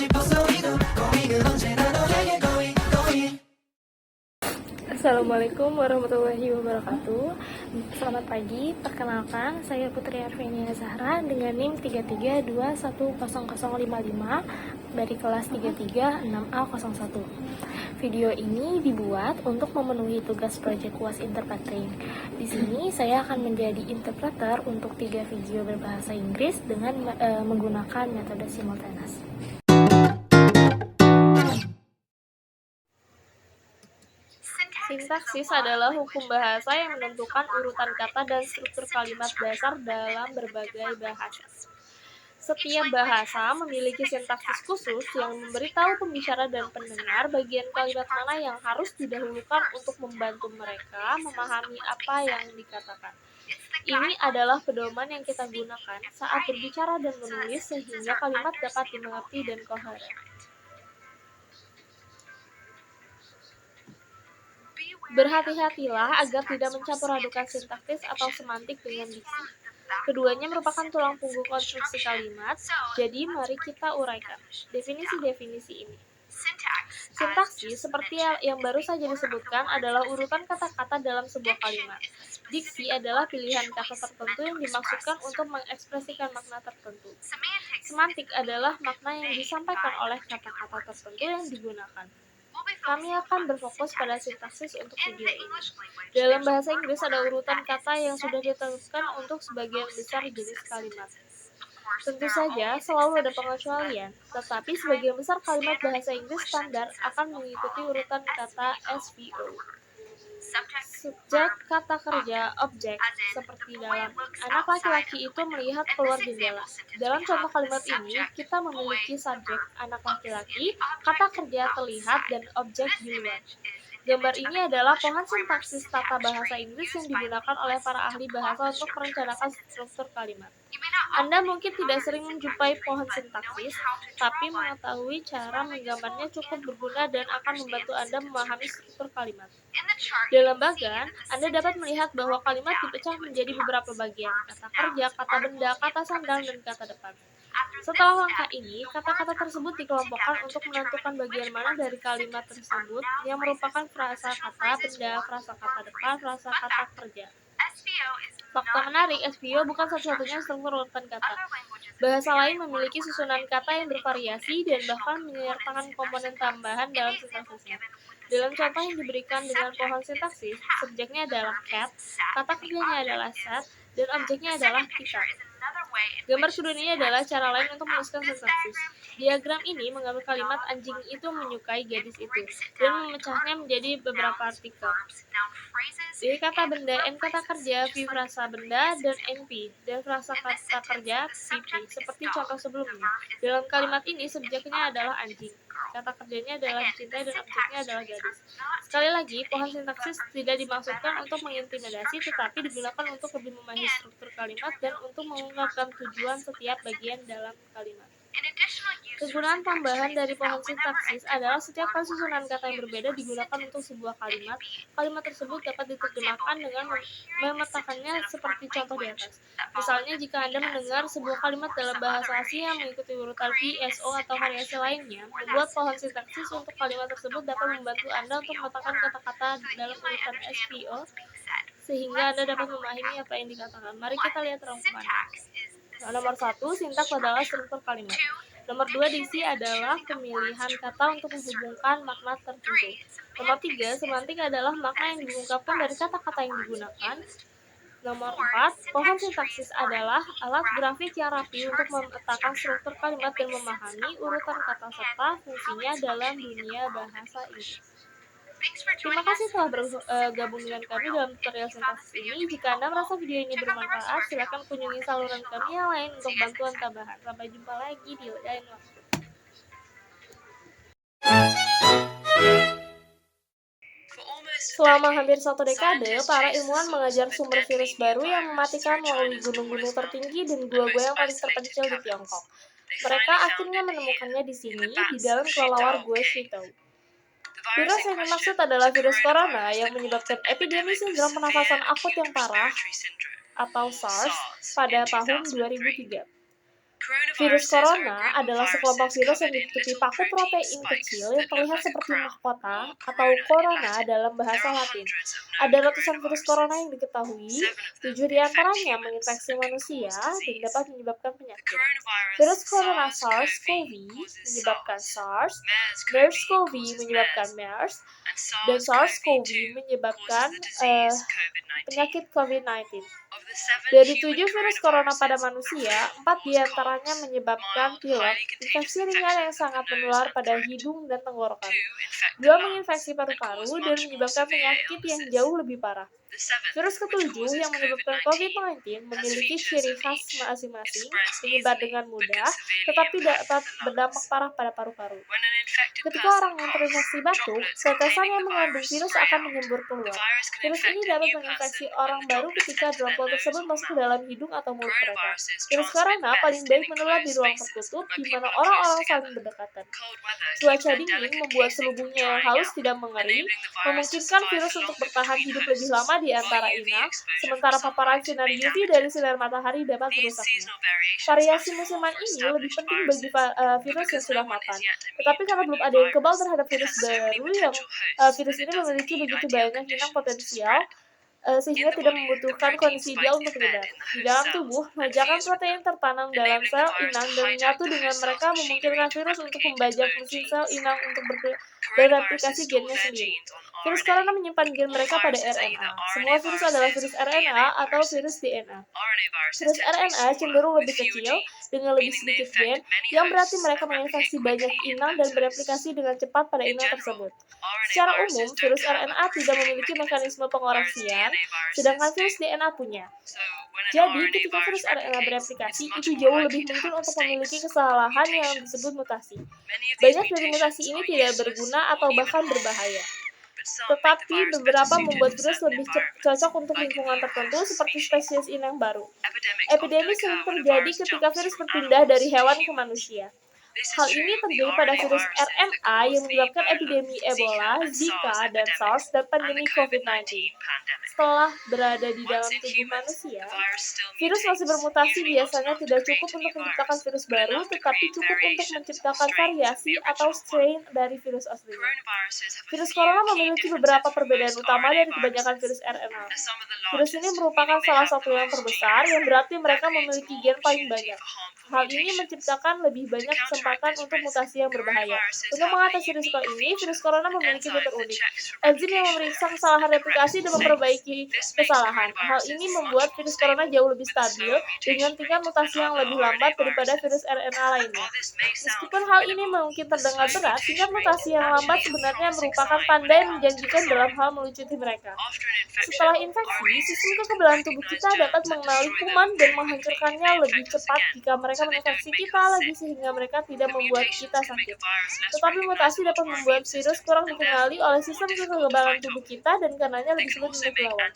Assalamualaikum warahmatullahi wabarakatuh. Selamat pagi, perkenalkan saya Putri Arvenia Zahra dengan NIM 332100055 dari kelas 336A01. Video ini dibuat untuk memenuhi tugas proyek UAS Interpreting. Di sini saya akan menjadi interpreter untuk 3 video berbahasa Inggris dengan menggunakan metode simultaneous. Sintaksis adalah hukum bahasa yang menentukan urutan kata dan struktur kalimat dasar dalam berbagai bahasa. Setiap bahasa memiliki sintaksis khusus yang memberitahu pembicara dan pendengar bagian kalimat mana yang harus didahulukan untuk membantu mereka memahami apa yang dikatakan. Ini adalah pedoman yang kita gunakan saat berbicara dan menulis sehingga kalimat dapat dimengerti dan koheren. Berhati-hatilah agar tidak mencampur adukan sintaksis atau semantik dengan diksi. Keduanya merupakan tulang punggung konstruksi kalimat, jadi mari kita uraikan definisi-definisi ini. Sintaksis, seperti yang baru saja disebutkan, adalah urutan kata-kata dalam sebuah kalimat. Diksi adalah pilihan kata tertentu yang dimaksudkan untuk mengekspresikan makna tertentu. Semantik adalah makna yang disampaikan oleh kata-kata tertentu yang digunakan. Kami akan berfokus pada sintaksis untuk video ini. Dalam bahasa Inggris ada urutan kata yang sudah ditentukan untuk sebagian besar jenis kalimat. Tentu saja selalu ada pengecualian, tetapi sebagian besar kalimat bahasa Inggris standar akan mengikuti urutan kata SVO. Subjek, kata kerja, objek, seperti dalam anak laki-laki itu melihat keluar jendela. Dalam contoh kalimat ini, kita memiliki subjek, anak laki-laki, kata kerja terlihat, dan objek di luar. Gambar ini adalah pohon sintaksis tata bahasa Inggris yang digunakan oleh para ahli bahasa untuk merencanakan struktur kalimat. Anda mungkin tidak sering menjumpai pohon sintaksis, tapi mengetahui cara menggambarnya cukup berguna dan akan membantu Anda memahami struktur kalimat. Dalam bagan, Anda dapat melihat bahwa kalimat dipecah menjadi beberapa bagian, kata kerja, kata benda, kata sandal, dan kata depan. Setelah langkah ini, kata-kata tersebut dikelompokkan untuk menentukan bagian mana dari kalimat tersebut yang merupakan frasa kata benda, frasa kata depan, frasa kata kerja. Fakta menarik, SVO bukan satu-satunya struktur urutan kata. Bahasa lain memiliki susunan kata yang bervariasi dan bahkan menyertakan komponen tambahan dalam sintaksisnya. Dalam contoh yang diberikan dengan pohon sintaksis, subjeknya adalah cat, kata kerjanya adalah set, dan objeknya adalah kita. Gambar kedua ini adalah cara lain untuk menuliskan sintaksis. Diagram ini menggambar kalimat anjing itu menyukai gadis itu, dan memecahnya menjadi beberapa artikel. D kata benda, N kata kerja, V frasa benda, dan NP, dan frasa kata kerja, PP, seperti contoh sebelumnya. Dalam kalimat ini, subjeknya adalah anjing, kata kerjanya adalah dicintai, dan objeknya adalah gadis. Sekali lagi, pohon sintaksis tidak dimaksudkan untuk mengintimidasi, tetapi digunakan untuk lebih memahami struktur kalimat dan untuk mengungkapkan tujuan setiap bagian dalam kalimat. Kegunaan tambahan dari pohon sintaksis adalah setiap kali susunan kata yang berbeda digunakan untuk sebuah kalimat, kalimat tersebut dapat diterjemahkan dengan memetakannya seperti contoh di atas. Misalnya, jika Anda mendengar sebuah kalimat dalam bahasa Asia yang mengikuti urutan V, SO, atau variasi lainnya, membuat pohon sintaksis untuk kalimat tersebut dapat membantu Anda untuk memetakan kata-kata dalam urutan SVO, sehingga Anda dapat memahami apa yang dikatakan. Mari kita lihat rangkumannya. Nomor 1, sintaks adalah struktur kalimat. Nomor 2, diksi adalah pemilihan kata untuk menghubungkan makna tertentu. Nomor 3, semantik adalah makna yang diungkapkan dari kata-kata yang digunakan. Nomor 4, pohon sintaksis adalah alat grafik yang rapi untuk memetakan struktur kalimat dan memahami urutan kata serta fungsinya dalam dunia bahasa Inggris. Terima kasih telah bergabung dengan kami dalam tutorial sintaksis ini. Jika Anda merasa video ini bermanfaat, silakan kunjungi saluran kami yang lain untuk bantuan tambahan. Sampai jumpa lagi di lain waktu. Selama hampir 1 dekade, para ilmuwan mengajar sumber virus baru yang mematikan melalui gunung-gunung tertinggi dan gua-gua yang paling terpencil di Tiongkok. Mereka akhirnya menemukannya di sini, di dalam kelelawar Gua Shitao. Virus yang dimaksud adalah virus corona yang menyebabkan epidemi sindrom pernafasan akut yang parah atau SARS pada tahun 2003. Virus corona adalah sekelompok virus yang ditutupi paku protein kecil yang terlihat seperti mahkota atau corona dalam bahasa Latin. Ada ratusan virus corona yang diketahui, 7 diantaranya menginfeksi manusia dan dapat menyebabkan penyakit. Virus corona SARS-CoV menyebabkan SARS, MERS-CoV menyebabkan MERS, dan SARS-CoV menyebabkan penyakit COVID-19. Dari 7 virus corona pada manusia, 4 diantaranya menyebabkan pilek, infeksi ringan yang sangat menular pada hidung dan tenggorokan. 2 menginfeksi paru-paru dan menyebabkan penyakit yang jauh lebih parah. Virus ketujuh yang menyebabkan COVID-19 memiliki ciri khas masing-masing, menyebar dengan mudah, tetapi dapat berdampak parah pada paru-paru. Ketika orang yang terinfeksi batuk, tetesan yang mengandung virus akan menyembur keluar. Virus ini dapat menginfeksi orang baru ketika droplet tersebut masuk ke dalam hidung atau mulut mereka. Virus corona paling baik menular di ruang tertutup, di mana orang-orang saling berdekatan. Cuaca dingin membuat selubungnya yang halus tidak mengering, memungkinkan virus untuk bertahan hidup lebih lama di antara inang, sementara paparan sinar UV dari sinar matahari dapat merusaknya. Variasi musiman ini lebih penting bagi virus yang sudah mapan. Tetapi karena belum ada yang kebal terhadap virus baru yang virus ini memiliki begitu banyak inang potensial, sehingga tidak membutuhkan kondisi ideal untuk menyebar. Di dalam tubuh, lonjakan protein tertanam dalam sel inang dan menyatu dengan mereka memungkinkan virus untuk membajak mesin sel inang untuk bereplikasi gennya sendiri. Virus corona menyimpan gen mereka pada RNA. Semua virus adalah virus RNA atau virus DNA. Virus RNA cenderung lebih kecil dengan lebih sedikit gen, yang berarti mereka menginfeksi banyak inang dan bereplikasi dengan cepat pada inang tersebut. Secara umum, virus RNA tidak memiliki mekanisme pengorasian, sedangkan virus DNA punya. Jadi, ketika virus RNA bereplikasi, itu jauh lebih mungkin untuk memiliki kesalahan yang disebut mutasi. Banyak dari mutasi ini tidak berguna atau bahkan berbahaya. Tetapi beberapa membuat virus lebih cocok untuk lingkungan tertentu seperti spesies inang baru. Epidemi sering terjadi ketika virus berpindah dari hewan ke manusia. Hal ini terjadi pada virus RNA yang menyebabkan epidemi Ebola, Zika, dan SARS, dan pandemi COVID-19. Setelah berada di dalam tubuh manusia, virus masih bermutasi biasanya tidak cukup untuk menciptakan virus baru, tetapi cukup untuk menciptakan variasi atau strain dari virus aslinya. Virus corona memiliki beberapa perbedaan utama dari kebanyakan virus RNA. Virus ini merupakan salah satu yang terbesar, yang berarti mereka memiliki gen paling banyak. Hal ini menciptakan lebih banyak kesempatan untuk mutasi yang berbahaya. Untuk mengatasi risiko ini, virus corona memiliki fitur unik. Enzim yang memeriksa kesalahan replikasi dan memperbaiki kesalahan. Hal ini membuat virus corona jauh lebih stabil dengan tingkat mutasi yang lebih lambat daripada virus RNA lainnya. Meskipun hal ini mungkin terdengar berat, tingkat mutasi yang lambat sebenarnya merupakan tanda yang menjanjikan dalam hal melucuti mereka. Setelah infeksi, sistem kekebalan tubuh kita dapat mengenali kuman dan menghancurkannya lebih cepat jika mereka menginfeksi kita lagi sehingga mereka tidak membuat kita sakit. Tetapi mutasi dapat membuat virus kurang dikenali oleh sistem kekebalan tubuh kita dan karenanya lebih sulit untuk dilawan.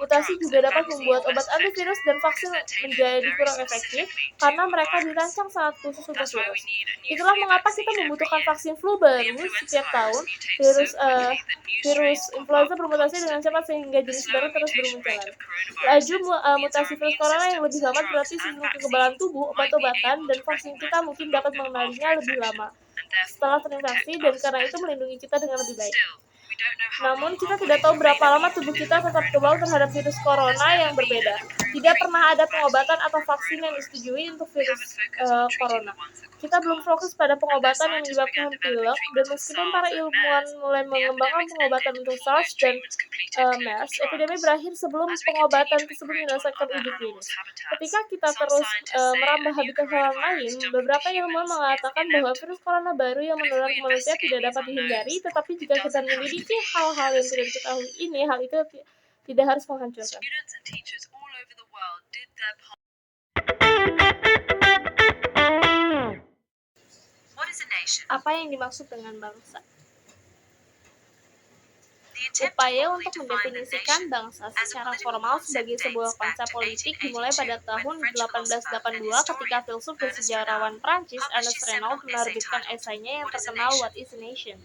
Mutasi juga dapat membuat obat antivirus dan vaksin menjadi kurang efektif karena mereka dirancang sangat khusus untuk virus. Itulah mengapa kita membutuhkan vaksin flu baru setiap tahun. Virus influenza bermutasi dengan cepat sehingga jenis baru terus bermunculan. Laju mutasi virus corona yang lebih lambat berarti sistem kekebalan tubuh, obat-obatan, dan vaksin kita mungkin dapat mengenalinya lebih lama setelah terinfeksi dan karena itu melindungi kita dengan lebih baik. Namun, kita tidak tahu berapa lama tubuh kita tetap kebal terhadap virus corona yang berbeda. Tidak pernah ada pengobatan atau vaksin yang disetujui untuk virus corona. Kita belum fokus pada pengobatan yang menyebabkan pilek, dan meskipun para ilmuwan mulai mengembangkan pengobatan untuk SARS dan MERS, epidemi berakhir sebelum pengobatan tersebut menyelesaikan uji klinis. Ketika kita terus merambah habitat hewan lain, beberapa ilmuwan mengatakan bahwa virus corona baru yang menular ke manusia tidak dapat dihindari, tetapi jika kita memiliki hal-hal yang tidak diketahui ini, hal itu tidak harus menghancurkan. Apa yang dimaksud dengan bangsa? Upaya untuk mendefinisikan bangsa secara formal sebagai sebuah konsep politik dimulai pada tahun 1882 ketika filsuf dan sejarawan Prancis Ernest Renaud menerbitkan esainya yang terkenal What is a Nation?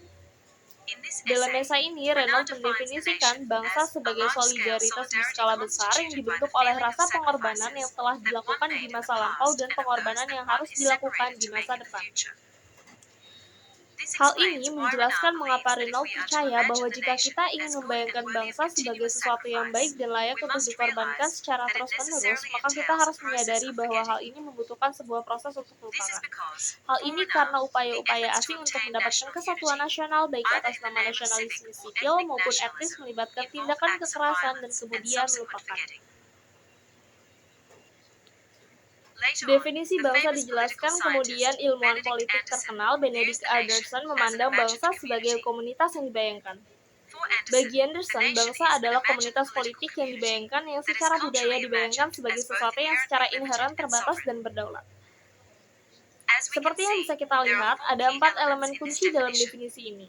Dalam esai ini, Reynolds mendefinisikan bangsa sebagai solidaritas di skala besar yang dibentuk oleh rasa pengorbanan yang telah dilakukan di masa lampau dan pengorbanan yang harus dilakukan di masa depan. Hal ini menjelaskan mengapa Reynolds percaya bahwa jika kita ingin membayangkan bangsa sebagai sesuatu yang baik dan layak untuk dikorbankan secara terus-menerus, maka kita harus menyadari bahwa hal ini membutuhkan sebuah proses untuk melupakan. Hal ini karena upaya-upaya asing untuk mendapatkan kesatuan nasional baik atas nama nasionalisme sipil maupun etnis melibatkan tindakan kekerasan dan kemudian melupakan. Definisi bangsa dijelaskan kemudian ilmuwan politik terkenal Benedict Anderson memandang bangsa sebagai komunitas yang dibayangkan. Bagi Anderson, bangsa adalah komunitas politik yang dibayangkan yang secara budaya dibayangkan sebagai sesuatu yang secara inheren terbatas dan berdaulat. Seperti yang bisa kita lihat, ada 4 elemen kunci dalam definisi ini.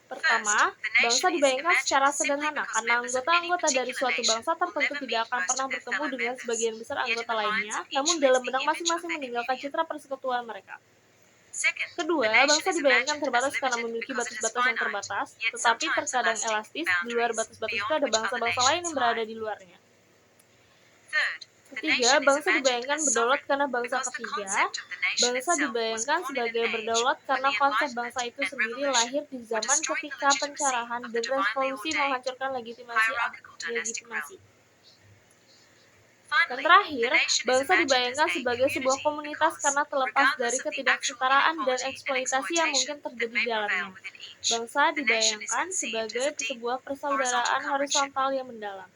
Pertama, bangsa dibayangkan secara sederhana karena anggota-anggota dari suatu bangsa tertentu tidak akan pernah bertemu dengan sebagian besar anggota lainnya, namun dalam benak masing-masing meninggalkan citra persekutuan mereka. Kedua, bangsa dibayangkan terbatas karena memiliki batas-batas yang terbatas, tetapi terkadang elastis. Di luar batas-batas itu ada bangsa-bangsa lain yang berada di luarnya. Ketiga, bangsa dibayangkan berdaulat karena bangsa dibayangkan sebagai berdaulat karena konsep bangsa itu sendiri lahir di zaman ketika pencerahan dan revolusi menghancurkan legitimasi. Dan terakhir, bangsa dibayangkan sebagai sebuah komunitas karena terlepas dari ketidaksetaraan dan eksploitasi yang mungkin terjadi di dalamnya. Bangsa dibayangkan sebagai sebuah persaudaraan horizontal yang mendalam.